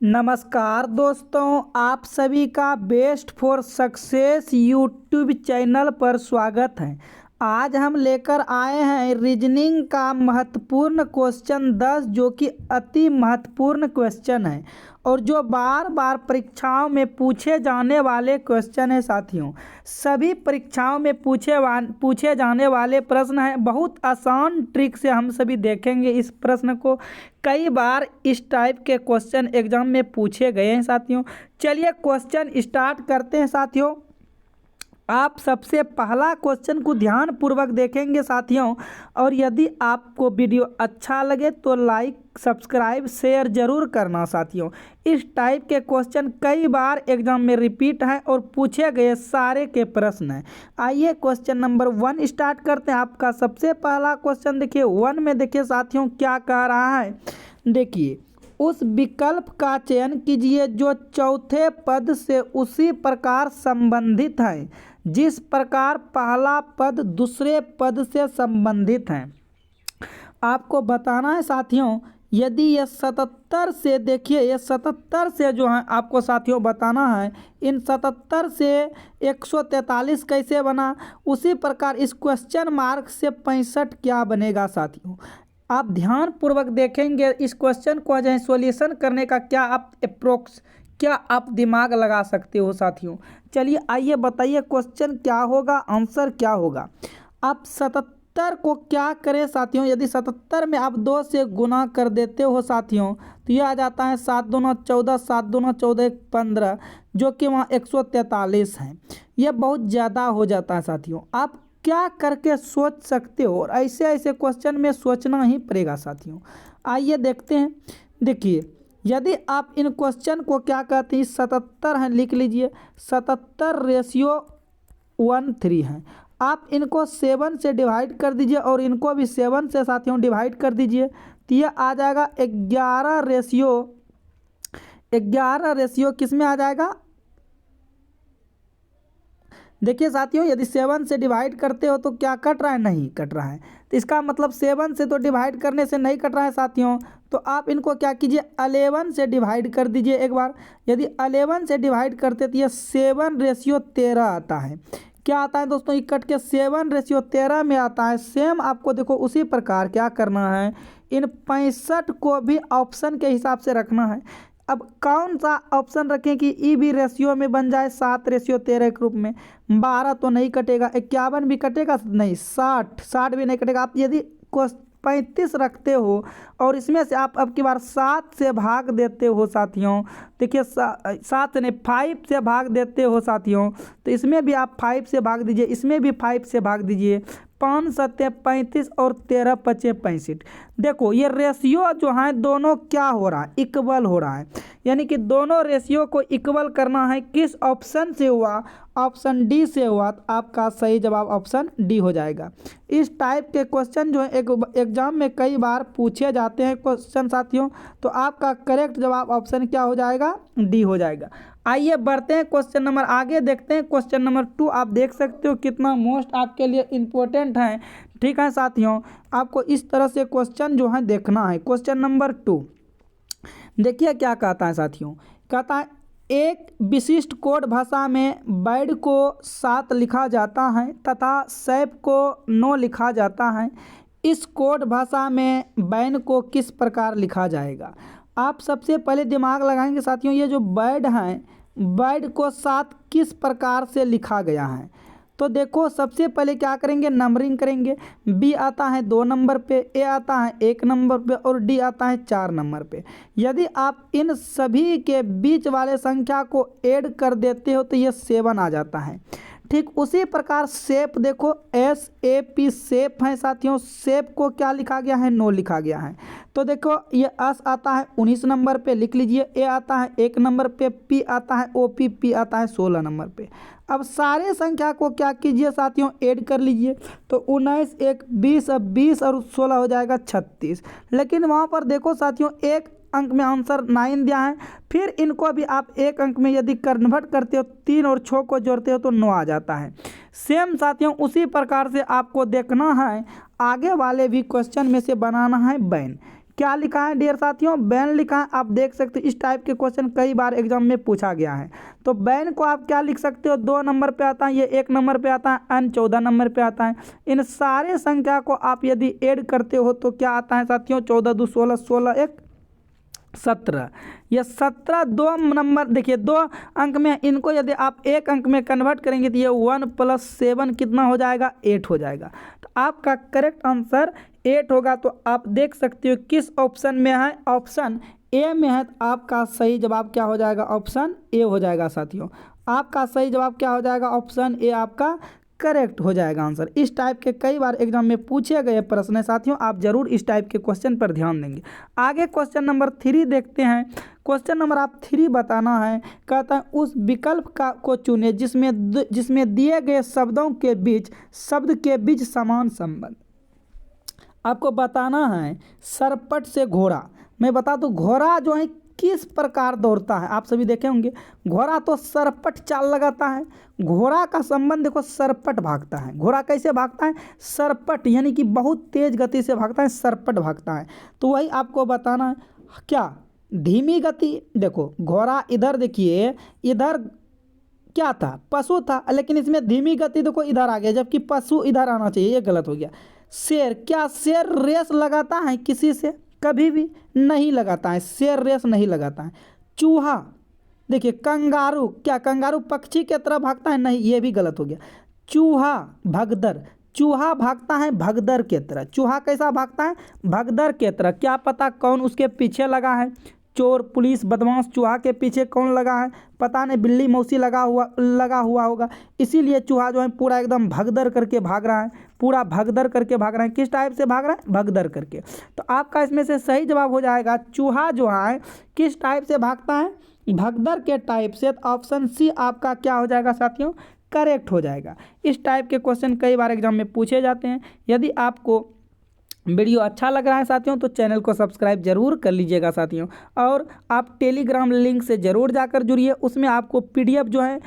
नमस्कार दोस्तों, आप सभी का best for success YouTube channel पर स्वागत है। आज हम लेकर आए हैं रीजनिंग का महत्वपूर्ण क्वेश्चन 10 जो कि अति महत्वपूर्ण क्वेश्चन है और जो बार बार परीक्षाओं में पूछे जाने वाले क्वेश्चन है। साथियों, सभी परीक्षाओं में पूछे जाने वाले प्रश्न हैं। बहुत आसान ट्रिक से हम सभी देखेंगे इस प्रश्न को। कई बार इस टाइप के क्वेश्चन एग्जाम में पूछे गए हैं। साथियों, चलिए क्वेश्चन स्टार्ट करते हैं। साथियों, आप सबसे पहला क्वेश्चन को ध्यान पूर्वक देखेंगे साथियों, और यदि आपको वीडियो अच्छा लगे तो लाइक सब्सक्राइब शेयर जरूर करना। साथियों, इस टाइप के क्वेश्चन कई बार एग्जाम में रिपीट हैं और पूछे गए सारे के प्रश्न हैं। आइए क्वेश्चन नंबर 1 स्टार्ट करते हैं। आपका सबसे पहला क्वेश्चन देखिए 1 में। देखिए साथियों क्या कह रहा है, देखिए उस विकल्प का चयन कीजिए जो चौथे पद से उसी प्रकार संबंधित है जिस प्रकार पहला पद दूसरे पद से संबंधित है। आपको बताना है साथियों, यदि ये 77 से, देखिए ये 77 से जो है आपको साथियों बताना है, इन 77 से 143 कैसे बना, उसी प्रकार इस क्वेश्चन मार्क से 65 क्या बनेगा। साथियों, आप ध्यान पूर्वक देखेंगे इस क्वेश्चन को, जो है सॉल्यूशन करने का क्या आप दिमाग लगा सकते हो। साथियों, चलिए आइए बताइए क्वेश्चन क्या होगा, आंसर क्या होगा। आप 77 को क्या करें साथियों, यदि 77 में आप 2 से गुना कर देते हो साथियों तो यह आ जाता है 7 दूना 14, 7 दूना 14, 15, जो कि वहाँ 143 है। यह बहुत ज़्यादा हो जाता है। साथियों, आप क्या करके सोच सकते हो, और ऐसे ऐसे क्वेश्चन में सोचना ही पड़ेगा। साथियों, आइए देखते हैं। देखिए, यदि आप इन क्वेश्चन को क्या कहते हैं, 77 है, लिख लीजिए 77/13 है। आप इनको 7 से डिवाइड कर दीजिए और इनको भी 7 से साथियों डिवाइड कर दीजिए तो यह आ जाएगा 11 किस में आ जाएगा। देखिए साथियों, यदि 7 से डिवाइड करते हो तो क्या कट रहा है, नहीं कट रहा है। तो इसका मतलब 7 से तो डिवाइड करने से नहीं कट रहा है साथियों, तो आप इनको क्या कीजिए 11 से डिवाइड कर दीजिए एक बार। यदि 11 से डिवाइड करते तो ये 7/13 आता है। क्या आता है दोस्तों, ये कट के 7/13 में आता है। सेम आपको देखो उसी प्रकार क्या करना है, इन 65 को भी ऑप्शन के हिसाब से रखना है। अब कौन सा ऑप्शन रखें कि ई भी रेशियो में बन जाए 7/13 के रूप में। 12 तो नहीं कटेगा, 51 भी कटेगा नहीं, 60 भी नहीं कटेगा। आप यदि 35 रखते हो और इसमें से आप अब की बार 7 से भाग देते हो साथियों, देखिए 7 नहीं 5 से भाग देते हो साथियों, तो इसमें भी आप 5 से भाग दीजिए, इसमें भी 5 से भाग दीजिए। 5 7 35 और 13 5 65। देखो ये रेशियो जो है दोनों क्या हो रहा है, इक्वल हो रहा है, यानी कि दोनों रेशियो को इक्वल करना है। किस ऑप्शन से हुआ, ऑप्शन डी से हुआ, तो आपका सही जवाब ऑप्शन डी हो जाएगा। इस टाइप के क्वेश्चन जो है एग्जाम में कई बार पूछे जाते हैं क्वेश्चन साथियों, तो आपका करेक्ट जवाब ऑप्शन क्या हो जाएगा, डी हो जाएगा। आइए बढ़ते हैं क्वेश्चन नंबर आगे देखते हैं। क्वेश्चन नंबर 2 आप देख सकते हो कितना मोस्ट आपके लिए इम्पोर्टेंट है। ठीक है साथियों, आपको इस तरह से क्वेश्चन जो है देखना है। क्वेश्चन नंबर 2 देखिए क्या कहता है साथियों, कहता है एक विशिष्ट कोड भाषा में बैड को 7 लिखा जाता है तथा सैप को 9 लिखा जाता है। इस कोड भाषा में बैन को किस प्रकार लिखा जाएगा। आप सबसे पहले दिमाग लगाएंगे साथियों, ये जो बैड हैं, बैड को 7 किस प्रकार से लिखा गया है। तो देखो सबसे पहले क्या करेंगे, नंबरिंग करेंगे। बी आता है 2 नंबर पे, ए आता है 1 नंबर पे और डी आता है 4 नंबर पे। यदि आप इन सभी के बीच वाले संख्या को ऐड कर देते हो तो ये 7 आ जाता है। ठीक उसी प्रकार सेप, देखो SAP सेप है साथियों, सेप को क्या लिखा गया है, 9 लिखा गया है। तो देखो ये एस आता है 19 नंबर पे, लिख लीजिए। ए आता है 1 नंबर पे, पी आता है OP, पी आता है 16 नंबर पे। अब सारे संख्या को क्या कीजिए साथियों, ऐड कर लीजिए। तो 19 1 20, अब 20 और 16 हो जाएगा 36। लेकिन वहाँ पर देखो साथियों एक अंक में आंसर 9 दिया है। फिर इनको भी आप एक अंक में यदि कन्वर्ट करते हो, 3 और 6 को जोड़ते हो तो 9 आ जाता है। सेम साथियों उसी प्रकार से आपको देखना है, आगे वाले भी क्वेश्चन में से बनाना है बैन। क्या लिखा है डियर साथियों, बैन लिखा है। आप देख सकते हो इस टाइप के क्वेश्चन कई बार एग्जाम में पूछा गया है। तो बैन को आप क्या लिख सकते हो, 2 नंबर पे आता है, ये 1 नंबर पे आता है, एन 14 नंबर पे आता है। इन सारे संख्या को आप यदि ऐड करते हो तो क्या आता है साथियों, 14 2 16, 16 1 17। ये 17 2 नंबर देखिए 2 अंक में, इनको यदि आप 1 अंक में कन्वर्ट करेंगे तो ये 1 + 7 कितना हो जाएगा, 8 हो जाएगा। तो आपका करेक्ट आंसर 8 होगा। तो आप देख सकते हो किस ऑप्शन में है, ऑप्शन ए में है। तो आपका सही जवाब क्या हो जाएगा, ऑप्शन ए हो जाएगा साथियों। आपका सही जवाब क्या हो जाएगा, ऑप्शन ए आपका करेक्ट हो जाएगा आंसर। इस टाइप के कई बार एग्जाम में पूछे गए प्रश्न है साथियों, आप जरूर इस टाइप के क्वेश्चन पर ध्यान देंगे। आगे क्वेश्चन नंबर 3 देखते हैं। क्वेश्चन नंबर आप 3 बताना है। कहता है उस विकल्प को चुने जिसमें दिए गए शब्दों के बीच शब्द के बीच समान संबंध। आपको बताना है सरपट से घोड़ा। मैं बता दूं घोड़ा जो है किस प्रकार दौड़ता है, आप सभी देखे होंगे। घोड़ा तो सरपट चाल लगाता है। घोड़ा का संबंध देखो, सरपट भागता है। घोड़ा कैसे भागता है, सरपट, यानी कि बहुत तेज गति से भागता है, सरपट भागता है। तो वही आपको बताना है। क्या धीमी गति, देखो घोड़ा इधर देखिए, इधर क्या था, पशु था, लेकिन इसमें धीमी गति देखो इधर आ गया, जबकि पशु इधर आना चाहिए, ये गलत हो गया। शेर, क्या शेर रेस लगाता है किसी से, कभी भी नहीं लगाता है, शेर रेस नहीं लगाता है। चूहा देखिए, कंगारू, क्या कंगारू पक्षी की तरह भागता है, नहीं, ये भी गलत हो गया। चूहा, भगदड़, चूहा भागता है भगदड़ के तरह। चूहा कैसा भागता है, भगदड़ के तरह। क्या पता कौन उसके पीछे लगा है, चोर, पुलिस, बदमाश, चूहा के पीछे कौन लगा है, पता नहीं, बिल्ली मौसी लगा हुआ होगा, इसीलिए चूहा जो है पूरा एकदम भगदड़ करके भाग रहा है, पूरा भगदड़ करके भाग रहा है। किस टाइप से भाग रहा है, भगदड़ करके। तो आपका इसमें से सही जवाब हो जाएगा, चूहा जो है किस टाइप से भागता है, भगदड़ के टाइप से। तो ऑप्शन सी आपका क्या हो जाएगा साथियों, करेक्ट हो जाएगा। इस टाइप के क्वेश्चन कई बार एग्जाम में पूछे जाते हैं। यदि आपको वीडियो अच्छा लग रहा है साथियों तो चैनल को सब्सक्राइब जरूर कर लीजिएगा साथियों। और आप टेलीग्राम लिंक से ज़रूर जाकर जुड़िए, उसमें आपको PDF जो है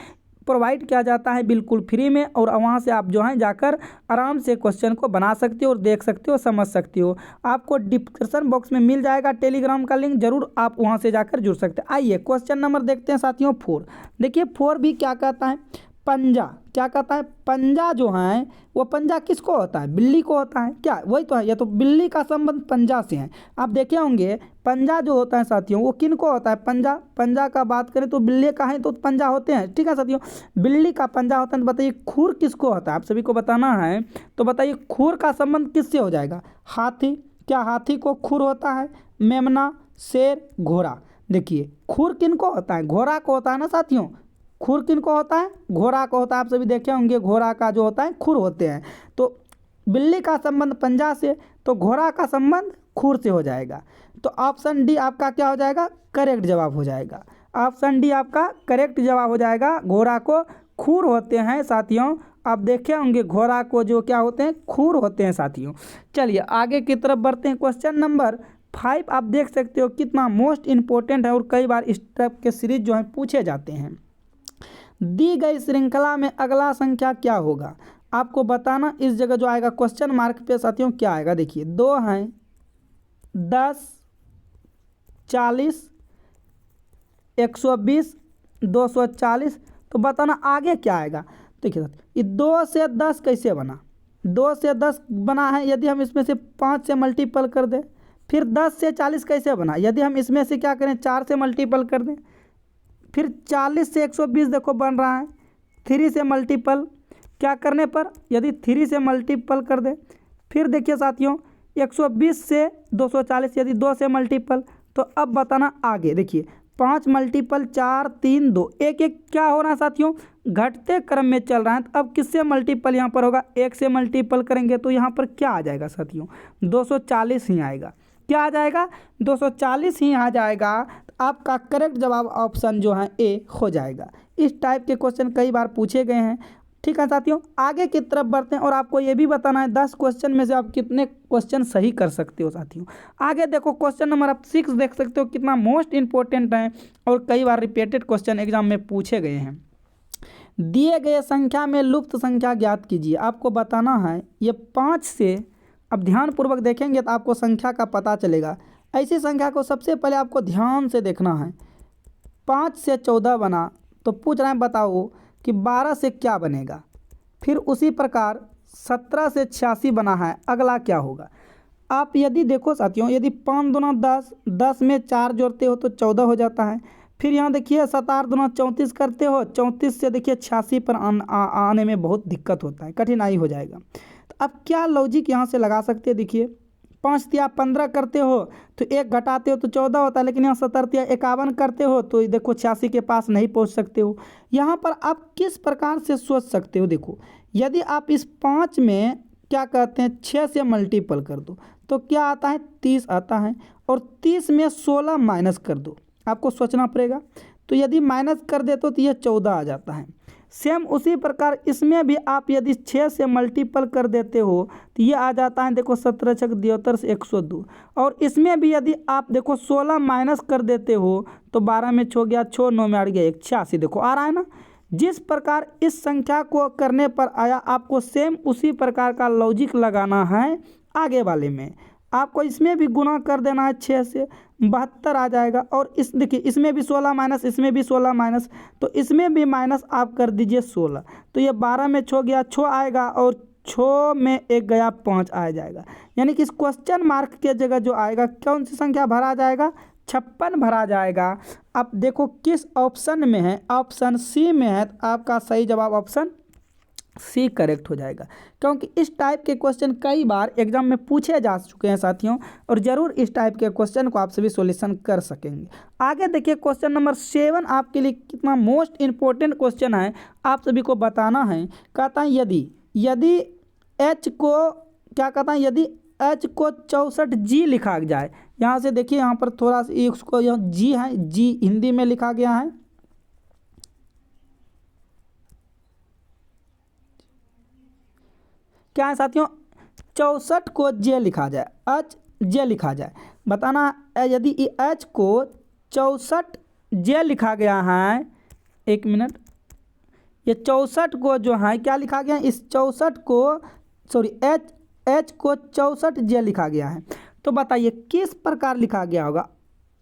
प्रोवाइड किया जाता है बिल्कुल फ्री में, और वहाँ से आप जो है जाकर आराम से क्वेश्चन को बना सकते हो और देख सकते हो, समझ सकते हो। आपको डिस्क्रिप्शन बॉक्स में मिल जाएगा टेलीग्राम का लिंक, जरूर आप वहाँ से जाकर जुड़ सकते हैं। आइए क्वेश्चन नंबर देखते हैं साथियों 4। देखिए 4 भी क्या कहता है, पंजा। क्या कहता है, पंजा जो है वो पंजा किसको होता है, बिल्ली को होता है। क्या वही तो है, ये तो बिल्ली का संबंध पंजा से है। आप देखे होंगे पंजा जो होता है साथियों वो किन को होता है, पंजा। पंजा का बात करें तो बिल्ली का है तो पंजा होते हैं, ठीक है साथियों, बिल्ली का पंजा होता है। तो बताइए खुर किसको होता है, आप सभी को बताना है। तो बताइए खुर का संबंध किससे हो जाएगा, हाथी। क्या हाथी को खुर होता है, मेमना, शेर, घोड़ा। देखिए खुर किन को होता है, घोड़ा को होता है ना साथियों। खुर किन को होता है, घोड़ा को होता है। आप सभी देखे होंगे घोड़ा का जो होता है खुर होते हैं। तो बिल्ली का संबंध पंजा से, तो घोड़ा का संबंध खुर से हो जाएगा। तो ऑप्शन डी आपका क्या हो जाएगा, करेक्ट जवाब हो जाएगा। ऑप्शन डी आपका करेक्ट जवाब हो जाएगा। घोड़ा को खुर होते हैं साथियों। आप देखे होंगे घोड़ा को जो क्या होते हैं, खुर होते हैं साथियों। चलिए आगे की तरफ बढ़ते हैं। क्वेश्चन नंबर 5 आप देख सकते हो कितना मोस्ट इंपॉर्टेंट है, और कई बार इस टाइप के सीरीज जो है पूछे जाते हैं। दी गई श्रृंखला में अगला संख्या क्या होगा, आपको बताना। इस जगह जो आएगा क्वेश्चन मार्क पे साथियों क्या आएगा, देखिए 2 हैं, 10, 40, 120, 240। तो बताना आगे क्या आएगा। देखिए ये 2 से 10 कैसे बना, 2 से 10 बना है, यदि हम इसमें से 5 से मल्टीपल कर दें। फिर 10 से 40 कैसे बना, यदि हम इसमें से क्या करें, 4 से मल्टीपल कर दें। फिर 40 से 120 देखो बन रहा है, 3 से मल्टीपल क्या करने पर, यदि 3 से मल्टीपल कर दे। फिर देखिए साथियों 120 से 240 यदि 2 से मल्टीपल। तो अब बताना आगे, देखिए 5 मल्टीपल 4 3 2, एक एक क्या हो रहा है साथियों, घटते क्रम में चल रहा है। तो अब किससे मल्टीपल यहाँ पर होगा, 1 से मल्टीपल करेंगे तो यहाँ पर क्या आ जाएगा साथियों, 240 ही आएगा। क्या आ जाएगा, 240 ही आ जाएगा। आपका करेक्ट जवाब ऑप्शन जो है ए हो जाएगा। इस टाइप के क्वेश्चन कई बार पूछे गए हैं, ठीक है साथियों। आगे की तरफ बढ़ते हैं, और आपको ये भी बताना है 10 क्वेश्चन में से आप कितने क्वेश्चन सही कर सकते हो साथियों। आगे देखो क्वेश्चन नंबर आप 6 देख सकते हो कितना मोस्ट इंपॉर्टेंट है, और कई बार रिपीटेड क्वेश्चन एग्जाम में पूछे गए हैं। दिए गए संख्या में लुप्त संख्या ज्ञात कीजिए। आपको बताना है ये 5 से, अब ध्यानपूर्वक देखेंगे तो आपको संख्या का पता चलेगा। ऐसी संख्या को सबसे पहले आपको ध्यान से देखना है। 5 से 14 बना तो पूछ रहे हैं बताओ कि 12 से क्या बनेगा। फिर उसी प्रकार 17 से 86 बना है, अगला क्या होगा। आप यदि देखो साथियों, यदि 5 दूना 10, 10 में 4 जोड़ते हो तो 14 हो जाता है। फिर यहाँ देखिए 7 8 दूना 34 करते हो, 34 से देखिए 86 पर आने में बहुत दिक्कत होता है, कठिनाई हो जाएगा। तो अब क्या लॉजिक यहाँ से लगा सकते हैं, देखिए 5 तिया 15 करते हो तो 1 घटाते हो तो 14 होता है, लेकिन यहाँ 17 तिया 51 करते हो तो देखो 86 के पास नहीं पहुँच सकते हो। यहाँ पर आप किस प्रकार से सोच सकते हो, देखो यदि आप इस 5 में क्या कहते हैं 6 से मल्टीपल कर दो तो क्या आता है 30 आता है, और 30 में 16 माइनस कर दो, आपको सोचना पड़ेगा। तो यदि माइनस कर दे तो ये 14 आ जाता है। सेम उसी प्रकार इसमें भी आप यदि 6 से मल्टीपल कर देते हो तो ये आ जाता है, देखो 17 छक 72 से 102। और इसमें भी यदि आप देखो 16 माइनस कर देते हो तो 12 में 6 गया, 6 9 में 8 गया 86, देखो आ रहा है ना। जिस प्रकार इस संख्या को करने पर आया, आपको सेम उसी प्रकार का लॉजिक लगाना है आगे वाले में। आपको इसमें भी गुना कर देना है 6 से, 72 आ जाएगा। और इस देखिए इसमें भी 16 माइनस, इसमें भी 16 माइनस, तो इसमें भी माइनस आप कर दीजिए 16, तो ये 12 में 6 गया 6 आएगा, और 6 में 1 गया 5 आ जाएगा। यानी कि इस क्वेश्चन मार्क के जगह जो आएगा कौन सी संख्या भरा जाएगा, 56 भरा जाएगा। अब देखो किस ऑप्शन में है, ऑप्शन सी में है, तो आपका सही जवाब ऑप्शन सी करेक्ट हो जाएगा। क्योंकि इस टाइप के क्वेश्चन कई बार एग्जाम में पूछे जा चुके हैं साथियों, और ज़रूर इस टाइप के क्वेश्चन को आप सभी सॉल्यूशन कर सकेंगे। आगे देखिए क्वेश्चन नंबर 7 आपके लिए कितना मोस्ट इम्पोर्टेंट क्वेश्चन है, आप सभी को बताना है। कहता है यदि एच को क्या कहता है, यदि एच को 64 जी लिखा जाए। यहाँ से देखिए यहाँ पर थोड़ा सा इसको यहाँ जी है, जी हिंदी में लिखा गया है। क्या है साथियों, 64 को जे लिखा जाए, एच जे लिखा जाए। बताना यदि एच को 64 जे लिखा गया है, एक मिनट, ये 64 को जो है क्या लिखा गया है, इस 64 को सॉरी एच को 64 जे लिखा गया है। तो बताइए किस प्रकार लिखा गया होगा।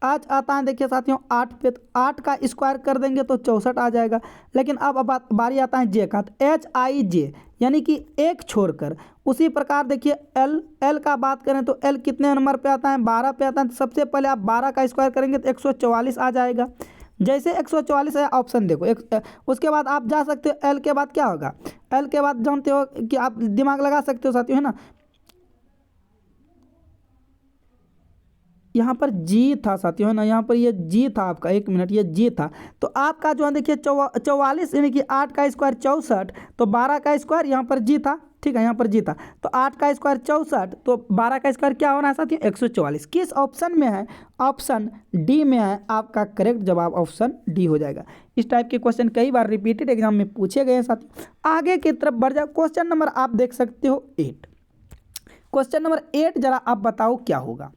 आज आता है देखिए साथियों 8 पे, तो 8 का स्क्वायर कर देंगे तो 64 आ जाएगा। लेकिन अब बारी आता है जे का, तो HIJ यानी कि एक छोड़कर। उसी प्रकार देखिए एल का बात करें तो एल कितने नंबर पे आता है, 12 पे आता है। तो सबसे पहले आप 12 का स्क्वायर करेंगे तो 144 आ जाएगा। जैसे 144 है ऑप्शन देखो उसके बाद आप जा सकते हो एल के बाद क्या होगा, एल के बाद जानते हो कि आप दिमाग लगा सकते हो साथियों, है ना। यहाँ पर जी था साथियों, है ना, यहाँ पर ये जी था आपका, एक मिनट, ये जी था। तो आपका जो है देखिए 44 यानी कि 8 का स्क्वायर 64, तो 12 का स्क्वायर यहाँ पर जी था, ठीक है, यहाँ पर जी था। तो 8 का स्क्वायर 64, तो 12 का स्क्वायर क्या होना है साथियों 144। किस ऑप्शन में है, ऑप्शन डी में है। आपका करेक्ट जवाब ऑप्शन डी हो जाएगा। इस टाइप के क्वेश्चन कई बार रिपीटेड एग्जाम में पूछे गए हैं साथियों। आगे की तरफ बढ़ जाओ, क्वेश्चन नंबर आप देख सकते हो 8। क्वेश्चन नंबर 8 जरा आप बताओ क्या होगा।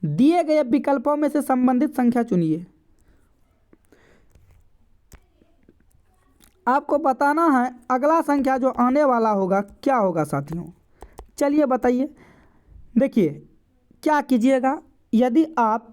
दिए गए विकल्पों में से संबंधित संख्या चुनिए। आपको बताना है अगला संख्या जो आने वाला होगा क्या होगा साथियों। चलिए बताइए, देखिए क्या कीजिएगा। यदि आप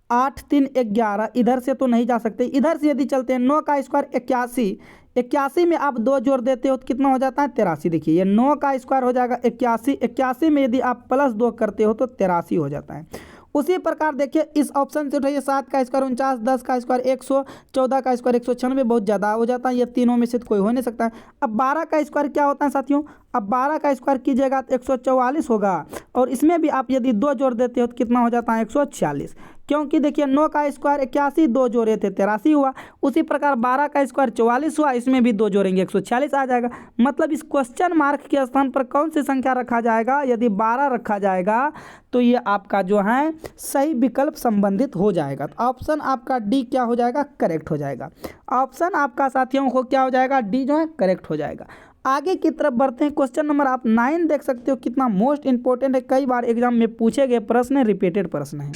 8 3 11, इधर से तो नहीं जा सकते, इधर से यदि चलते हैं 9 का स्क्वायर 81, 81 में आप 2 जोड़ देते हो तो कितना हो जाता है 83। देखिए ये 9 का स्क्वायर हो जाएगा 81, 81 में यदि आप +2 करते हो तो 83 हो जाता है। उसी प्रकार देखिए इस ऑप्शन से उठाइए, 7 का स्क्वायर 49, 10 का स्क्वायर 100, 14 का स्क्वायर 196, बहुत ज़्यादा हो जाता है। ये तीनों में से तो कोई हो नहीं सकता है। अब 12 का स्क्वायर क्या होता है साथियों, अब 12 का स्क्वायर कीजिएगा तो 144 होगा, और इसमें भी आप यदि 2 जोड़ देते हो तो कितना हो जाता है 146। क्योंकि देखिए 9 का स्क्वायर 81, 2 जोड़े थे 83 हुआ। उसी प्रकार 12 का स्क्वायर 44 हुआ, इसमें भी 2 जोड़ेंगे 146 आ जाएगा। मतलब इस क्वेश्चन मार्क के स्थान पर कौन सी संख्या रखा जाएगा, यदि 12 रखा जाएगा तो ये आपका जो है सही विकल्प संबंधित हो जाएगा। तो ऑप्शन आपका डी क्या हो जाएगा, करेक्ट हो जाएगा। ऑप्शन आपका साथियों को क्या हो जाएगा, डी जो है करेक्ट हो जाएगा। आगे की तरफ बढ़ते हैं। क्वेश्चन नंबर आप 9 देख सकते हो, कितना मोस्ट इंपॉर्टेंट है, कई बार एग्जाम में पूछे गए प्रश्न है, रिपीटेड प्रश्न है।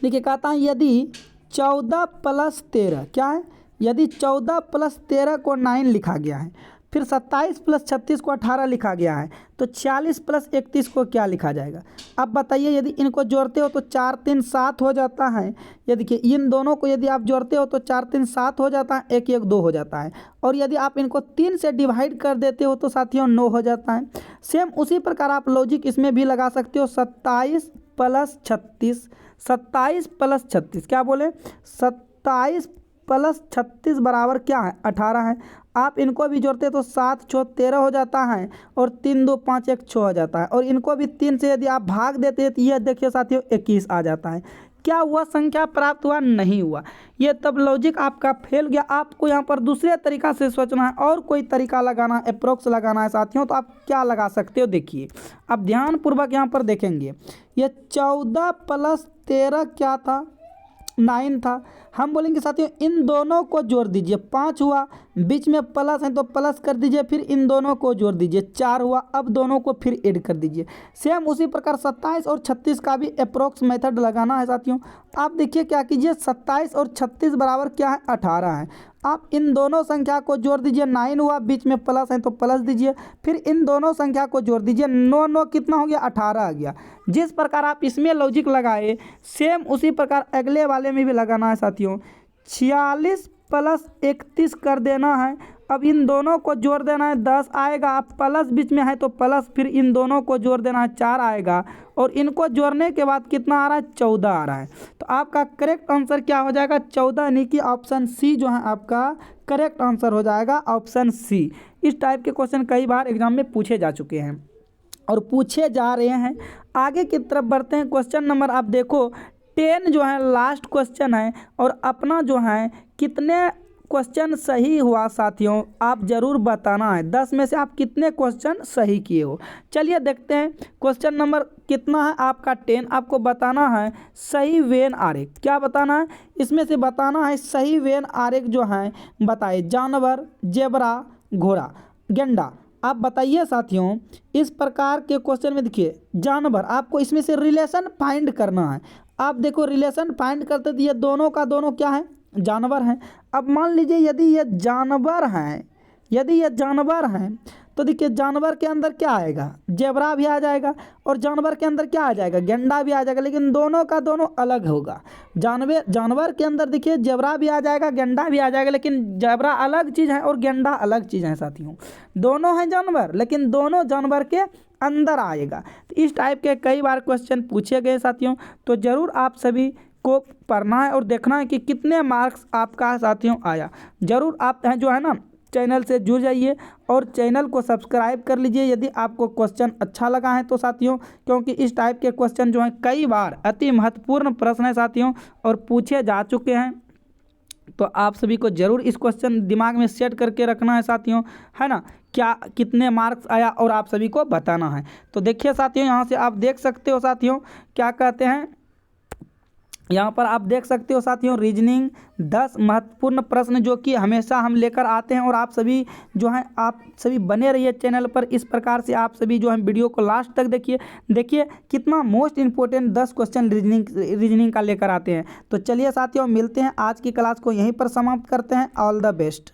देखिए कहता है यदि 14 + 13 क्या है, यदि 14 + 13 को 9 लिखा गया है फिर 27 प्लस 36 को 18 लिखा गया है, तो 46 प्लस 31 को क्या लिखा जाएगा। अब बताइए यदि इनको जोड़ते हो तो 4 3 7 हो जाता है। ये देखिए इन दोनों को यदि आप जोड़ते हो तो 4 3 7 हो जाता है, 1 1 2 हो जाता है। और यदि आप इनको 3 से डिवाइड कर देते हो तो साथियों 9 हो जाता है। सेम उसी प्रकार आप लॉजिक इसमें भी लगा सकते हो। 27 प्लस 36, 27 प्लस 36 क्या बोले, 27 प्लस 36 बराबर क्या है, 18 है। आप इनको भी जोड़ते तो 7 6 13 हो जाता है, और 3 2 5 1 6 हो जाता है। और इनको भी 3 से यदि आप भाग देते हैं तो यह देखिए साथियों 21 आ जाता है। क्या हुआ, संख्या प्राप्त हुआ, नहीं हुआ। ये तब लॉजिक आपका फेल गया। आपको यहाँ पर दूसरे तरीका से सोचना है और कोई तरीका लगाना है, अप्रोक्स लगाना है साथियों, तो आप क्या लगा सकते हो। देखिए अब ध्यानपूर्वक यहाँ पर देखेंगे, ये 14 प्लस 13 क्या था, 9 था। हम बोलेंगे साथियों इन दोनों को जोड़ दीजिए, 5 हुआ, बीच में प्लस है तो प्लस कर दीजिए, फिर इन दोनों को जोड़ दीजिए, 4 हुआ। अब दोनों को फिर ऐड कर दीजिए। सेम उसी प्रकार 27 और 36 का भी अप्रोक्स मेथड लगाना है साथियों। आप देखिए क्या कीजिए, 27 और 36 बराबर क्या है, 18 है। आप इन दोनों संख्या को जोड़ दीजिए, 9 हुआ, बीच में प्लस है तो प्लस दीजिए, फिर इन दोनों संख्या को जोड़ दीजिए, 9 9 कितना हो गया, 18 आ गया। जिस प्रकार आप इसमें लॉजिक लगाए सेम उसी प्रकार अगले वाले में भी लगाना है साथियों। 46 प्लस 31 कर देना है। अब इन दोनों को जोड़ देना है, 10 आएगा। आप प्लस बीच में है तो प्लस, फिर इन दोनों को जोड़ देना है, 4 आएगा। और इनको जोड़ने के बाद कितना आ रहा है, 14 आ रहा है। तो आपका करेक्ट आंसर क्या हो जाएगा, 14, यानी कि ऑप्शन सी जो है आपका करेक्ट आंसर हो जाएगा, ऑप्शन सी। इस टाइप के क्वेश्चन कई बार एग्जाम में पूछे जा चुके हैं और पूछे जा रहे हैं। आगे की तरफ बढ़ते हैं। क्वेश्चन नंबर आप देखो 10 जो है लास्ट क्वेश्चन है, और अपना जो है कितने क्वेश्चन सही हुआ साथियों आप ज़रूर बताना है। 10 में से आप कितने क्वेश्चन सही किए हो। चलिए देखते हैं क्वेश्चन नंबर कितना है आपका 10। आपको बताना है सही वेन आरेख। क्या बताना है, इसमें से बताना है सही वेन आरेख जो है बताइए। जानवर, जेबरा, घोड़ा, गेंडा। आप बताइए साथियों इस प्रकार के क्वेश्चन में देखिए जानवर, आपको इसमें से रिलेशन फाइंड करना है। आप देखो रिलेशन फाइंड करते तो ये दोनों का दोनों क्या है, जानवर हैं। अब मान लीजिए यदि ये जानवर हैं, यदि ये जानवर हैं तो देखिए जानवर के अंदर क्या आएगा, जेबरा भी आ जाएगा, और जानवर के अंदर क्या आ जाएगा, गेंडा भी आ जाएगा। लेकिन दोनों का दोनों अलग होगा। जानवर के अंदर देखिए जेबरा भी आ जाएगा, गेंडा भी आ जाएगा, लेकिन जेबरा अलग चीज़ है और गेंडा अलग चीज़ है साथियों। दोनों हैं जानवर, लेकिन दोनों जानवर के अंदर आएगा। तो इस टाइप के कई बार क्वेश्चन पूछे गए साथियों। तो ज़रूर आप सभी को पढ़ना है और देखना है कि कितने मार्क्स आपका साथियों आया। ज़रूर आप जो है ना चैनल से जुड़ जाइए और चैनल को सब्सक्राइब कर लीजिए यदि आपको क्वेश्चन अच्छा लगा है तो साथियों, क्योंकि इस टाइप के क्वेश्चन जो हैं कई बार अति महत्वपूर्ण प्रश्न है साथियों और पूछे जा चुके हैं। तो आप सभी को ज़रूर इस क्वेश्चन दिमाग में सेट करके रखना है साथियों, है ना, क्या कितने मार्क्स आया और आप सभी को बताना है। तो देखिए साथियों यहाँ से आप देख सकते हो साथियों क्या कहते हैं, यहाँ पर आप देख सकते हो साथियों रीजनिंग 10 महत्वपूर्ण प्रश्न जो कि हमेशा हम लेकर आते हैं। और आप सभी जो हैं आप सभी बने रहिए चैनल पर। इस प्रकार से आप सभी जो है वीडियो को लास्ट तक देखिए कितना मोस्ट इंपॉर्टेंट 10 क्वेश्चन रीजनिंग का लेकर आते हैं। तो चलिए साथियों मिलते हैं, आज की क्लास को यहीं पर समाप्त करते हैं। All the best.